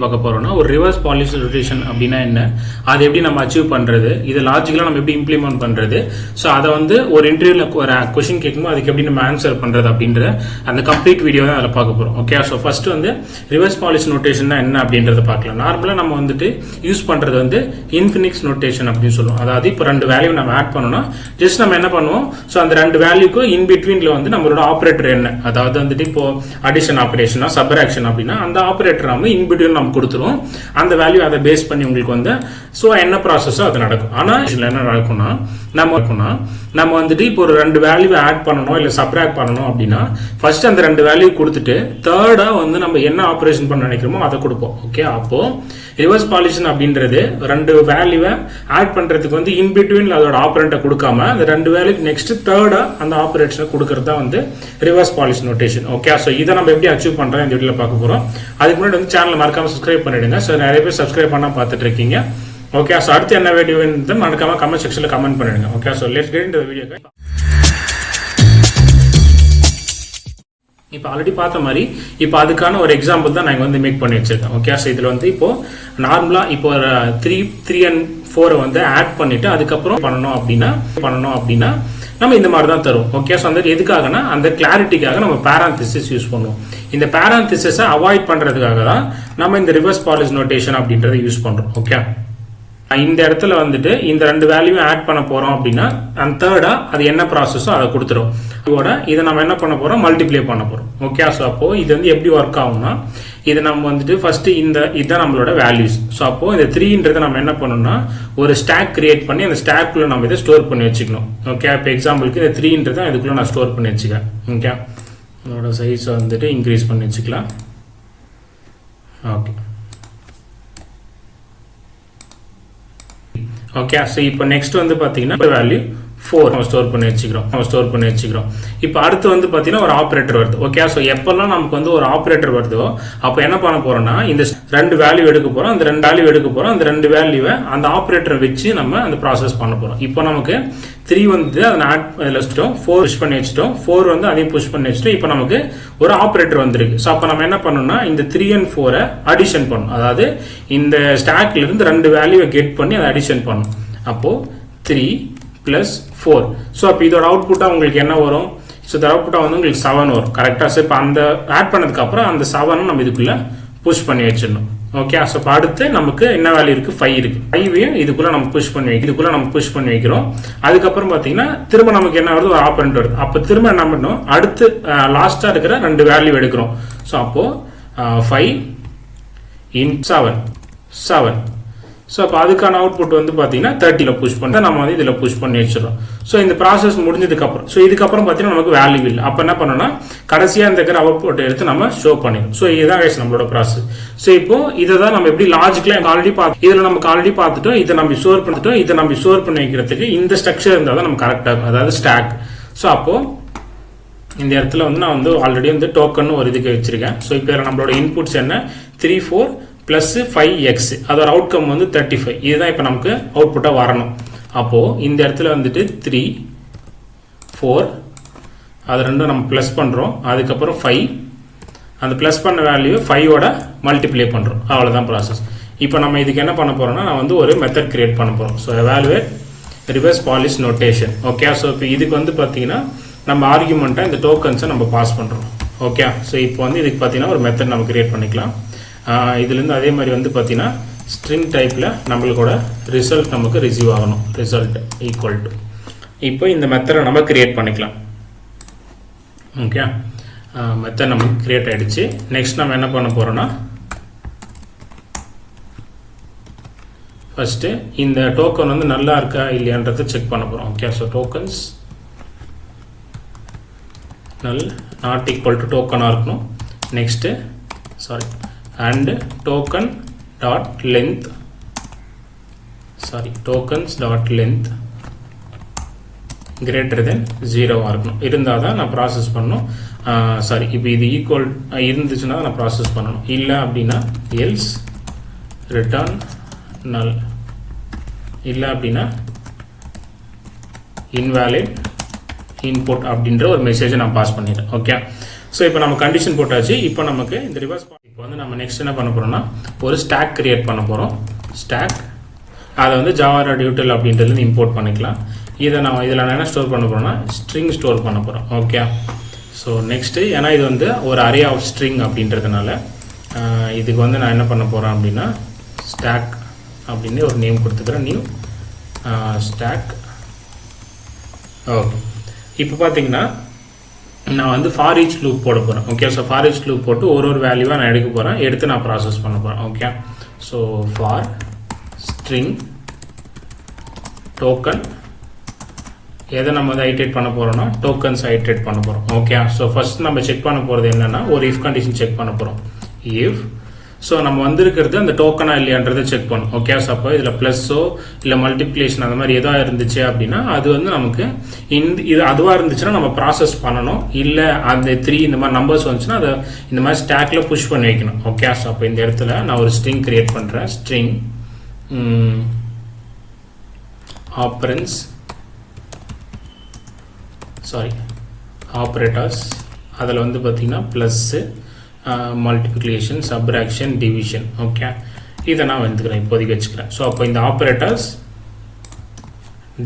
பார்க்க போறோம்னா ஒரு ரிவர்ஸ் பாலிஷ் ரொட்டேஷன் அப்படின்னா என்ன, அதை எப்படி நம்ம அச்சீவ் பண்றது, இது லாஜிக்கலா நம்ம எப்படி இம்ப்ளிமெண்ட் பண்றது, ஸோ அதை வந்து ஒரு இன்டர்வியூல ஒரு கொஸ்டின் கேட்கும்போது அதுக்கு எப்படி நம்ம ஆன்சர் பண்றது அப்படின்ற அந்த கம்ப்ளீட் வீடியோ தான் அதில் பார்க்க போறோம். ஓகே, ஸோ ஃபர்ஸ்ட் வந்து ரிவர்ஸ் பாலிஷ் நோட்டேஷன் என்ன அப்படின்றத பார்க்கலாம். நார்மலாக நம்ம வந்துட்டு யூஸ் பண்றது வந்து இன்ஃபினிக்ஸ் நோட்டேஷன் அப்படின்னு சொல்லுவோம். அதாவது இப்போ ரெண்டு வேல்யூ நம்ம ஆட் பண்ணோம்னா ஜஸ்ட் நம்ம என்ன பண்ணுவோம், ஸோ அந்த ரெண்டு வேல்யூக்கும் இன் பிட்வீன்ல வந்து நம்மளோட ஆப்ரேட்டர் என்ன, அதாவது வந்துட்டு இப்போ அடிஷன் ஆப்ரேஷனா சப்ராக்ஷன் அப்படின்னா அந்த ஆப்ரேட்டர் வந்து இன் பிட்வீன் கொடுத்துரும். அந்த வேல்யூ அதை பேஸ் பண்ணி உங்களுக்கு வந்து சோ என்ன ப்ராசஸோ அது நடக்கும். ஆனா இதுல என்ன நடக்கும்னா நம்ம வந்துட்டு இப்போ ஒரு ரெண்டு வேல்யூ ஆட் பண்ணணும் இல்ல சப்ராக்ட் பண்ணணும் அப்படின்னா ஃபர்ஸ்ட் அந்த ரெண்டு வேல்யூ கொடுத்துட்டு தேர்டா வந்து நம்ம என்ன ஆபரேஷன் பண்ண நினைக்கிறோமோ அதை கொடுப்போம். ஓகே, அப்போ ரிவர்ஸ் பாலிஷன் அப்படின்றது ரெண்டு வேல்யூவை ஆட் பண்றதுக்கு வந்து இன் பிட்வீன்ல அதோட ஆபரண்ட்டை கொடுக்காம அந்த ரெண்டு வேல்யூக்கு நெக்ஸ்ட் தேர்டா அந்த ஆபரேஷனை கொடுக்கறது தான் வந்து reverse polish notation. Okay, so இதை நம்ம எப்படி அச்சீவ் பண்றோம் இந்த வீடியோல பார்க்க போறோம். அதுக்கு முன்னாடி வந்து சேனல் மறக்காம சப்ஸ்கிரைப் பண்ணிடுங்க. ஸோ நிறைய பேர் சப்ஸ்கிரைப் பண்ணா பார்த்துட்டு இருக்கீங்க. ஓகே, ஸோ அடுத்து என்ன வீடியோ மறக்காம கமெண்ட் செக்ஷன்ல கமெண்ட் பண்ணிடுங்க. Okay, so let's get into the video. இப்போ ஆல்ரெடி பார்த்த மாதிரி இப்போ அதுக்கான ஒரு எக்ஸாம்பிள் தான் நான் வந்து மேக் பண்ணி வச்சிருக்கேன். ஓகே, ஸோ இதில் வந்து இப்போ நார்மலா இப்போ 3 and 4 வந்து ஆட் பண்ணிட்டு அதுக்கப்புறம் பண்ணணும் அப்படின்னா நம்ம இந்த மாதிரி தான் தரும். ஓகே, ஸோ அந்த எதுக்காகனா அந்த கிளாரிட்டிக்காக நம்ம பேராந்திசிஸ் யூஸ் பண்ணுவோம். இந்த பேராந்திசிஸை அவாய்ட் பண்றதுக்காக தான் நம்ம இந்த ரிவர்ஸ் பாலிஷ் நோட்டேஷன் அப்படின்றத யூஸ் பண்றோம். ஓகே, இந்த இடத்துல வந்துட்டு இந்த ரெண்டு வேல்யூ ஆட் பண்ண போறோம் அப்படின்னா அந்த தேர்டா அது என்ன ப்ராசஸோ அதை கொடுத்துரும். இதை நம்ம என்ன பண்ண போறோம், மல்டிப்ளை பண்ண போறோம். ஓகே, ஸோ அப்போ இது வந்து எப்படி ஒர்க் ஆகும்னா இது நம்ம வந்துட்டு ஃபர்ஸ்ட் இதுதான் நம்மளோட வேல்யூஸ். ஸோ அப்போ இந்த 3ன்றதை நம்ம என்ன பண்ணணும்னா ஒரு ஸ்டாக் கிரியேட் பண்ணி அந்த ஸ்டாக்ல நம்ம இதை ஸ்டோர் பண்ணி வச்சுக்கணும். ஓகே, இப்போ எக்ஸாம்பிளுக்கு இந்த 3ன்றதை இதுக்குள்ள நான் ஸ்டோர் பண்ணி வச்சுக்கிறேன். ஓகே, அதோட சைஸ் வந்துட்டு இன்க்ரீஸ் பண்ணி வச்சுக்கலாம். ஓகே ஓகே, ஸோ இப்போ நெக்ஸ்ட் வந்து பார்த்தீங்கன்னா வேல்யூ 4 நம்ம ஸ்டோர் பண்ணி வச்சுக்கிறோம். இப்போ அடுத்து வந்து பார்த்தீங்கன்னா ஒரு ஆப்ரேட்டர் வருது. ஓகே, ஸோ எப்பெல்லாம் நமக்கு வந்து ஒரு ஆப்ரேட்டர் வருதோ அப்போ என்ன பண்ண போறோம்னா இந்த ரெண்டு வேல்யூ எடுக்க போறோம். அந்த ரெண்டு வேல்யூவை அந்த ஆப்ரேட்டரை வச்சு நம்ம அந்த ப்ராசஸ் பண்ண போறோம். இப்போ நமக்கு 3 வந்து அதை ஆட் வச்சுட்டோம், 4 புஷ் பண்ணி வச்சுட்டோம், 4 வந்து அதையும் புஷ் பண்ணி வச்சுட்டோம். இப்போ நமக்கு ஒரு ஆப்ரேட்டர் வந்திருக்கு. ஸோ அப்போ நம்ம என்ன பண்ணணும்னா இந்த 3 and 4 அடிஷன் பண்ணணும். அதாவது இந்த ஸ்டாக்ல இருந்து ரெண்டு வேல்யூவை கெட் பண்ணி அதை அடிஷன் பண்ணணும். அப்போ 3 + 4. ஸோ அப்போ இதோட அவுட்புட்டா உங்களுக்கு என்ன வரும், ஸோ இந்த அவுட்புட்டா வந்து உங்களுக்கு 7 வரும். கரெக்டா? ஸோ இப்போ அந்த ஆட் பண்ணதுக்கு அப்புறம் அந்த 7 நம்ம இதுக்குள்ள புஷ் பண்ணி வச்சிடணும். ஓகே, ஸோ அடுத்து நமக்கு என்ன வேல்யூ இருக்கு, 5 இருக்கு. 5ஐயும் இதுக்குள்ள நம்ம புஷ் பண்ணி வைக்கிறோம். அதுக்கப்புறம் பாத்தீங்கன்னா திரும்ப நமக்கு என்ன வருது, ஒரு ஆப்பரண்ட் வருது. அப்போ திரும்ப என்ன பண்ணணும், அடுத்து லாஸ்டா இருக்கிற ரெண்டு வேல்யூ எடுக்கிறோம். ஸோ அப்போ 5 × 7. ஸோ அப்போ அதுக்கான அவுட்புட் வந்து பார்த்தீங்கன்னா 30ல புஷ் பண்ணி நம்ம வந்து இதில் புஷ் பண்ணி வச்சிடறோம். ஸோ இந்த ப்ராசஸ் முடிஞ்சதுக்கப்புறம் இதுக்கப்புறம் பார்த்தீங்கன்னா நமக்கு வேல்யூ இல்லை. அப்போ என்ன பண்ணணும்னா கடைசியாக இந்த இருக்கிற அவுட்புட் எடுத்து நம்ம ஷோ பண்ணிடும். ஸோ இதுதான் நம்மளோட ப்ராசஸ். ஸோ இப்போ இதை தான் நம்ம எப்படி லாஜிக்கலாக ஆல்ரெடி இதில் நமக்கு ஆல்ரெடி பார்த்துட்டோம். இதை நம்ம ஸ்டோர் பண்ணி வைக்கிறதுக்கு இந்த ஸ்ட்ரக்சர் இருந்தால் தான் நம்ம கரெக்டாக இருக்கும், அதாவது ஸ்டாக். ஸோ அப்போ இந்த இடத்துல வந்து நான் வந்து ஆல்ரெடி வந்து டோக்கன் ஒரு இதுக்கு வச்சிருக்கேன். ஸோ இப்போ நம்மளோட இன்புட்ஸ் என்ன, 3 4 + 5x, அதோட அவுட்கம் வந்து 35. இதுதான் இப்போ நமக்கு அவுட்புட்டா வரணும். அப்போ இந்த இடத்துல வந்துட்டு 3 4 அது ரெண்டும் நம்ம பிளஸ் பண்றோம். அதுக்கப்புறம் 5 அந்த பிளஸ் பண்ண வேல்யூ 5ஓட மல்டிப்ளை பண்றோம். அவ்வளவுதான் ப்ராசஸ். இப்போ நம்ம இதுக்கு என்ன பண்ண போறோம்னா நான் வந்து ஒரு மெத்தட் கிரியேட் பண்ண போறோம். So evaluate reverse polish notation. Okay, so இப்போ இதுக்கு வந்து பார்த்தீங்கன்னா நம்ம ஆர்குமெண்ட்டா இந்த டோக்கன்ஸை நம்ம பாஸ் பண்றோம். ஓகே, ஸோ இப்போ வந்து இதுக்கு பார்த்தீங்கன்னா ஒரு மெத்தட் நம்ம கிரியேட் பண்ணிக்கலாம். இதுலேருந்து அதே மாதிரி வந்து பார்த்தீங்கன்னா ஸ்ட்ரிங் டைப்பில் நம்மளோட ரிசல்ட் நமக்கு ரிசீவ் ஆகணும். ரிசல்ட் ஈக்குவல் டு இப்போ இந்த மெத்தடை நம்ம கிரியேட் பண்ணிக்கலாம். ஓகே, மெத்தட் நமக்கு கிரியேட் ஆகிடுச்சு. நெக்ஸ்ட் நம்ம என்ன பண்ண போகிறோம்னா ஃபஸ்ட்டு இந்த டோக்கன் வந்து நல்லா இருக்கா இல்லையான்றதை செக் பண்ண போகிறோம். Okay, so tokens not equal to டோக்கனாக இருக்கணும். Next and tokens.length greater than 0 இருக்கணும். இருந்தால் தான் நான் ப்ராசஸ் பண்ணணும். இப்போ இது ஈக்குவல் இருந்துச்சுன்னா நான் ப்ராசஸ் பண்ணணும். இல்லை அப்படின்னா எல்ஸ் ரிட்டர்ன் நல், இல்லை அப்படின்னா இன்வாலிட் இன்புட் அப்படின்ற ஒரு மெசேஜை நான் பாஸ் பண்ணிடுறேன். ஓகே, ஸோ இப்போ நம்ம கண்டிஷன் போட்டாச்சு. இப்போ நமக்கு இந்த ரிவர்ஸ் இப்போ வந்து நம்ம நெக்ஸ்ட் என்ன பண்ண போகிறோம்னா ஒரு ஸ்டாக் கிரியேட் பண்ண போகிறோம். ஸ்டாக் அதை வந்து java.util அப்படின்றதுல இம்போர்ட் பண்ணிக்கலாம். இதில் நான் என்ன ஸ்டோர் பண்ண போகிறோம்னா ஸ்ட்ரிங் ஸ்டோர் பண்ண போகிறோம். ஓகே, ஸோ நெக்ஸ்ட்டு ஏன்னா இது வந்து ஒரு அரே ஆஃப் ஸ்ட்ரிங் அப்படின்றதுனால இதுக்கு வந்து நான் என்ன பண்ண போகிறேன் அப்படின்னா ஸ்டாக் அப்படின்னு ஒரு நேம் கொடுத்துக்கிறேன். New stock. ஓகே, இப்போ பார்த்தீங்கன்னா நான் வந்து ஃபார் ஈச் லூப் போட போகிறேன். Okay, so for each loop போட்டு ஒரு வேல்யூவாக நான் எடுக்க போகிறேன், எடுத்து நான் ப்ராசஸ் பண்ண போகிறேன். Okay, so for string token எதை நம்ம வந்து ஐட்ரேட் பண்ண போகிறோம்னா டோக்கன்ஸ் ஐட்ரேட் பண்ண போகிறோம். ஓகே, ஸோ ஃபர்ஸ்ட் நம்ம செக் பண்ண போகிறது என்னென்னா ஒரு இஃப் கண்டிஷன் செக் பண்ண போகிறோம். இஃப் ஸோ நம்ம வந்திருக்கிறது அந்த டோக்கனா இல்லையான்றதை செக் பண்ணும். ஓகே, ஸோ அப்போ இதில் ப்ளஸ்ஸோ இல்லை மல்டிப்ளிகேஷன் அந்த மாதிரி எதாவது இருந்துச்சு அப்படின்னா அது வந்து நமக்கு இது அதுவாக இருந்துச்சுன்னா நம்ம ப்ராசஸ் பண்ணணும். இல்லை அந்த 3 இந்த மாதிரி நம்பர்ஸ் வந்துச்சுன்னா அதை இந்த மாதிரி ஸ்டாக்கில் புஷ் பண்ணி வைக்கணும். ஓகே, ஸோ அப்போ இந்த இடத்துல நான் ஒரு ஸ்ட்ரிங் கிரியேட் பண்ணுறேன். ஸ்ட்ரிங் ஆப்பரன்ஸ் ஆப்ரேட்டர்ஸ் அதில் வந்து பார்த்திங்கன்னா plus multiplication subtraction division. Okay, இதை நான் வந்துக்கிறேன், இப்போதைக்கு வச்சுக்கிறேன். ஸோ அப்போ இந்த operators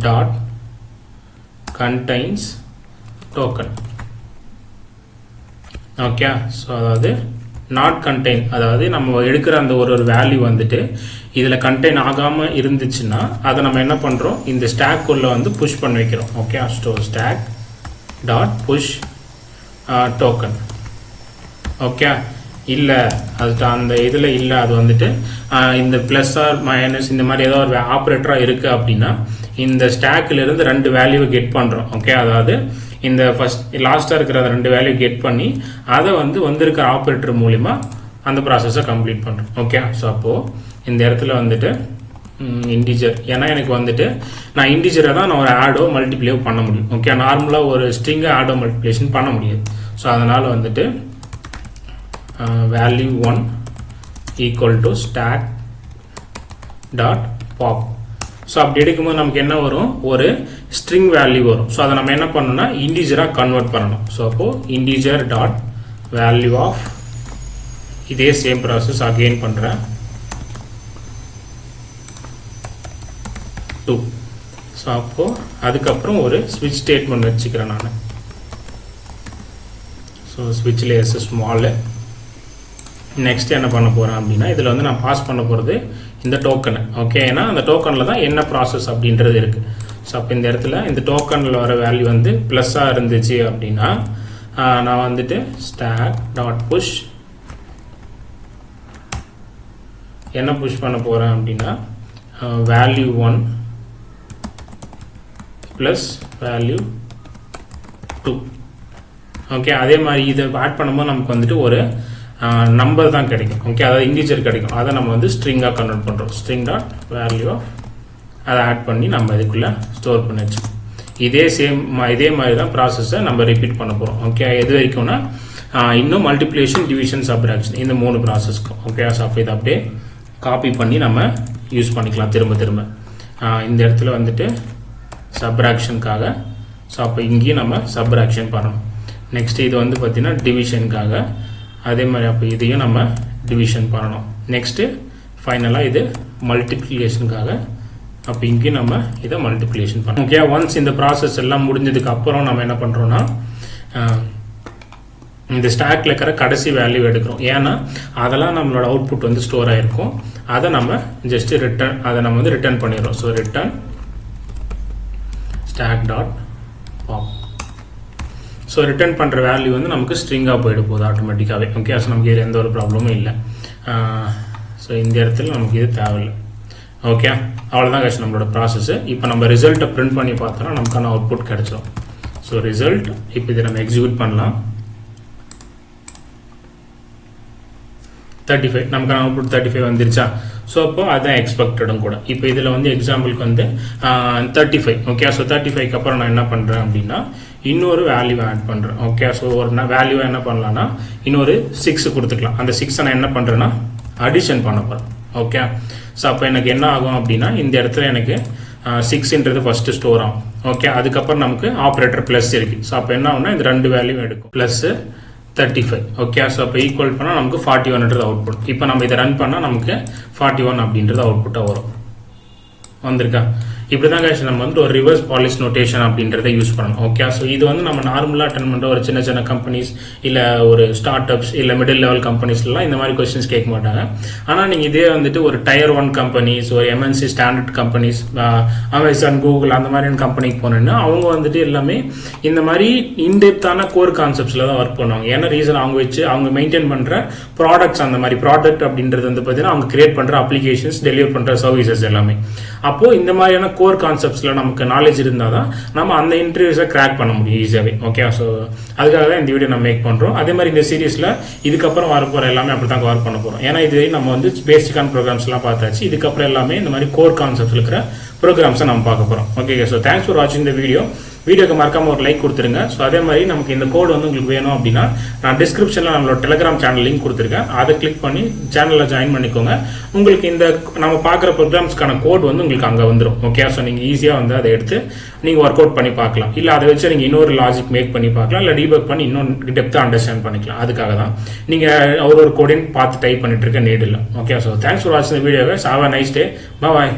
dot contains token. Okay, so அதாவது நாட் கண்டெயின், அதாவது நம்ம எடுக்கிற அந்த ஒரு வேல்யூ வந்துட்டு இதில் கண்டெயின் ஆகாமல் இருந்துச்சுன்னா அதை நம்ம என்ன பண்ணுறோம் இந்த ஸ்டாக் உள்ள வந்து புஷ் பண்ணி வைக்கிறோம். Okay, so stack dot push token. Okay, இல்லை அது அந்த இதில் இல்லை அது வந்துட்டு இந்த ப்ளஸ் ஆர் மைனஸ் இந்த மாதிரி ஏதோ ஒரு ஆப்ரேட்டராக இருக்குது அப்படின்னா இந்த ஸ்டாக்கிலிருந்து 2 வேல்யூவை கெட் பண்ணுறோம். ஓகே, அதாவது இந்த லாஸ்ட்டாக இருக்கிற 2 வேல்யூ கெட் பண்ணி அதை வந்திருக்கிற ஆப்ரேட்டர் மூலிமா அந்த ப்ராசஸை கம்ப்ளீட் பண்ணுறோம். ஓகே, ஸோ அப்போது இந்த இடத்துல வந்துட்டு இன்டிஜர், ஏன்னா எனக்கு வந்துட்டு நான் இன்டிஜரை தான் நான் ஒரு ஆடோ மல்டிப்ளேயோ பண்ண முடியும். ஓகே, நார்மலாக ஒரு ஸ்ட்ரிங்கை ஆடோ மல்டிப்ளேஷன் பண்ண முடியாது. ஸோ அதனால் வந்துட்டு value 1 equal to stack dot pop. So அப்படி எடுக்கும்போது நமக்கு என்ன வரும் ஒரு ஸ்ட்ரிங் வேல்யூ வரும். ஸோ அதை நம்ம என்ன பண்ணணும்னா இன்டிஜராக கன்வெர்ட் பண்ணணும். ஸோ அப்போது இன்டிஜர் டாட் வேல்யூ ஆஃப் இதே சேம் ப்ராசஸ் அகெயின் பண்ணுறேன் 2. ஸோ அப்போது அதுக்கப்புறம் ஒரு ஸ்விட்ச் ஸ்டேட்மெண்ட் வச்சுக்கிறேன் நான். ஸோ ஸ்விட்சில் எஸ் ஸ்மாலு. நெக்ஸ்ட் என்ன பண்ண போகிறேன் அப்படின்னா இதில் வந்து நான் பாஸ் பண்ண போகிறது இந்த டோக்கனை. ஓகே, ஏன்னா அந்த டோக்கனில் தான் என்ன ப்ராசஸ் அப்படின்றது இருக்குது. ஸோ அப்போ இந்த இடத்துல இந்த டோக்கனில் வர வேல்யூ வந்து ப்ளஸ்ஸாக இருந்துச்சு அப்படின்னா நான் வந்துட்டு ஸ்டாக் டாட் புஷ் என்ன புஷ் பண்ண போகிறேன் அப்படின்னா வேல்யூ 1 ப்ளஸ் வேல்யூ 2. ஓகே, அதே மாதிரி இதை ஆட் பண்ணும்போது நமக்கு வந்துட்டு ஒரு நம்பர் தான் கிடைக்கும். ஓகே, அதாவது இன்டிஜர் கிடைக்கும். அதை நம்ம வந்து ஸ்ட்ரிங்காக கன்வெர்ட் பண்ணுறோம். ஸ்ட்ரிங் டாட் வேல்யூ ஆஃப் அதை ஆட் பண்ணி நம்ம இதுக்குள்ளே ஸ்டோர் பண்ணி வச்சுக்கோம். இதே மாதிரி தான் ப்ராசஸை நம்ம ரிப்பீட் பண்ண போகிறோம். ஓகே, எது வரைக்கும்னா இன்னும் மல்டிப்ளிகேஷன் டிவிஷன் சப்ராக்ஷன் இந்த 3 ப்ராசஸ்க்கும். ஓகே, ஸோ அப்போ இதை அப்படியே காப்பி பண்ணி நம்ம யூஸ் பண்ணிக்கலாம் திரும்ப. இந்த இடத்துல வந்துட்டு சப்ராக்ஷனுக்காக. ஸோ அப்போ இங்கேயும் நம்ம சப்ராக்ஷன் பண்ணணும். நெக்ஸ்ட் இது வந்து பார்த்திங்கன்னா டிவிஷனுக்காக. அதே மாதிரி அப்போ இதையும் நம்ம டிவிஷன் பண்ணணும். நெக்ஸ்ட்டு ஃபைனலாக இது மல்டிப்ளிகேஷனுக்காக. அப்போ இங்கேயும் நம்ம இதை மல்டிப்ளிகேஷன் பண்ணணும். ஓகே, ஒன்ஸ் இந்த ப்ராசஸ் எல்லாம் முடிஞ்சதுக்கு அப்புறம் நம்ம என்ன பண்ணுறோன்னா இந்த ஸ்டாக்ல இருக்கிற கடைசி வேல்யூ எடுக்கிறோம். ஏன்னா அதெல்லாம் நம்மளோட அவுட்புட் வந்து ஸ்டோர் ஆகிருக்கும். அதை நம்ம ஜஸ்ட் ரிட்டர்ன் பண்ணிடுறோம். So return stack dot pop. So return பண்ணுற வேல்யூ வந்து நமக்கு ஸ்ட்ரிங்காக போயிட போகுது ஆட்டோமேட்டிக்காகவே. ஓகே, ஸோ நமக்கு இது எந்த ஒரு ப்ராப்ளமும் இல்லை. ஸோ இந்த இடத்துல நமக்கு இது தேவையில்லை. ஓகே, அவ்வளோதான் கஷ்டம் நம்மளோட ப்ராசஸ்ஸு. இப்போ நம்ம ரிசல்ட்டை பிரிண்ட் பண்ணி பார்த்தோன்னா நமக்கான அவுட்புட் கிடச்சிடும். ஸோ ரிசல்ட் இப்போ இதை நம்ம எக்ஸிக்யூட் பண்ணலாம். 35 நமக்கான அவுட்புட் 35 வந்துருச்சா. ஸோ அப்போ அதுதான் எக்ஸ்பெக்டடும் கூட. இப்போ இதில் வந்து எக்ஸாம்பிளுக்கு வந்து 35. ஓகே, ஸோ 35க்கு அப்புறம் நான் என்ன பண்ணுறேன் அப்படின்னா இன்னொரு வேல்யூ ஆட் பண்ணுறேன். ஓகே, ஸோ ஒரு வேல்யூ என்ன பண்ணலான்னா இன்னொரு 6 கொடுத்துக்கலாம். அந்த 6 நான் என்ன பண்ணுறேன்னா அடிஷன் பண்ண போகிறேன். ஓகே, ஸோ அப்போ எனக்கு என்ன ஆகும் அப்படின்னா இந்த இடத்துல எனக்கு 6ன்றது ஃபஸ்ட்டு ஸ்டோர் ஆகும். ஓகே, அதுக்கப்புறம் நமக்கு ஆப்ரேட்டர் ப்ளஸ் இருக்குது. ஸோ அப்போ என்ன ஆகும்னா இந்த 2 வேல்யூ எடுக்கும். ப்ளஸ்ஸு 35. ஓகே, ஸோ அப்போ ஈக்குவல் பண்ணால் நமக்கு 41ன்றது அவுட்புட். இப்போ நம்ம இதை ரன் பண்ணால் நமக்கு 41 அப்படின்றது அவுட்புட்டாக வரும். வந்திருக்கா? இப்படி தான் guys நம்ம வந்து ஒரு ரிவர்ஸ் பாலிஷ் நோட்டேஷன் அப்படின்றத யூஸ் பண்ணணும். ஓகே, ஸோ இது வந்து நம்ம நார்மலாக அட்டன் பண்ணுற ஒரு சின்ன சின்ன கம்பெனிஸ் இல்லை ஒரு ஸ்டார்ட் அப்ஸ் இல்லை மிடில் லெவல் கம்பெனிஸ்லாம் இந்த மாதிரி கொஸ்டின்ஸ் கேட்க மாட்டாங்க. ஆனால் நீங்கள் இதே வந்துட்டு ஒரு டயர் 1 கம்பெனிஸ், ஒரு MNC standard companies, Amazon, Google அந்த மாதிரியான கம்பெனிக்கு போனோன்னா அவங்க வந்துட்டு எல்லாமே இந்த மாதிரி இன்டெப்த்தான கோர் கான்செப்ட்ஸில் தான் ஒர்க் பண்ணுவாங்க. ஏன்னா ரீசன் அவங்க மெயின்டைன் பண்ணுற ப்ராடக்ட்ஸ், அந்த மாதிரி ப்ராடக்ட் அப்படின்றது வந்து பார்த்தீங்கன்னா அவங்க கிரியேட் பண்ணுற அப்ளிகேஷன்ஸ், டெலிவர் பண்ணுற சர்வீசஸ் எல்லாமே. அப்போது இந்த மாதிரியான கோர் கான்செப்ட்ஸில் நமக்கு நாலேஜ் இருந்தால் தான் நம்ம அந்த இன்டர்வியூஸை கிராக் பண்ண முடியும் ஈஸியாகவே. ஓகே, ஸோ அதுக்காக தான் இந்த வீடியோ நம்ம மேக் பண்ணுறோம். அதே மாதிரி இந்த சீரீஸில் இதுக்கப்புறம் வரப்போகிற எல்லாமே அப்படி தான் கவர் பண்ண போகிறோம். ஏன்னா இது நம்ம வந்து பேசிக்கான ப்ரோக்ராம்ஸ்லாம் பார்த்தாச்சு. இதுக்கப்புறம் எல்லாமே இந்த மாதிரி கோர் கான்செப்ட்ஸ் இருக்கிற ப்ரோக்ராம்ஸை நம்ம பார்க்க போகிறோம். ஓகே, ஸோ தேங்க்ஸ் ஃபார் வாட்சிங் இந்த வீடியோக்கு மறக்காம ஒரு லைக் கொடுத்துருங்க. ஸோ அதே மாதிரி நமக்கு இந்த கோட் வந்து உங்களுக்கு வேணும் அப்படின்னா நான் டிஸ்கிரிப்ஷனில் நம்மளோட டெலிகிராம் சேனல் லிங்க் கொடுத்துருக்கேன். அதை கிளிக் பண்ணி சேனலில் ஜாயின் பண்ணிக்கோங்க. உங்களுக்கு இந்த நம்ம பார்க்குற ப்ரோக்ராம்ஸ்க்கான கோட் வந்து உங்களுக்கு அங்கே வந்துடும். ஓகே, ஸோ நீங்கள் ஈஸியாக வந்து அதை எடுத்து நீங்கள் ஒர்க் அவுட் பண்ணி பார்க்கலாம். இல்லை அதை வச்சு நீங்கள் இன்னொரு லாஜிக் மேக் பண்ணி பார்க்கலாம், இல்லை டீபக் பண்ணி இன்னும் டெப்த்தாக அண்டர்ஸ்டாண்ட் பண்ணிக்கலாம். அதுக்காக தான் நீங்கள் ஒரு கோடையும் பார்த்து டைப் பண்ணிட்டு இருக்க நீட் இல்லை. ஓகே, ஸோ தேங்க்ஸ் ஃபார் வாட்சிங் இந்த வீடியோவை. Have a nice day. Bye.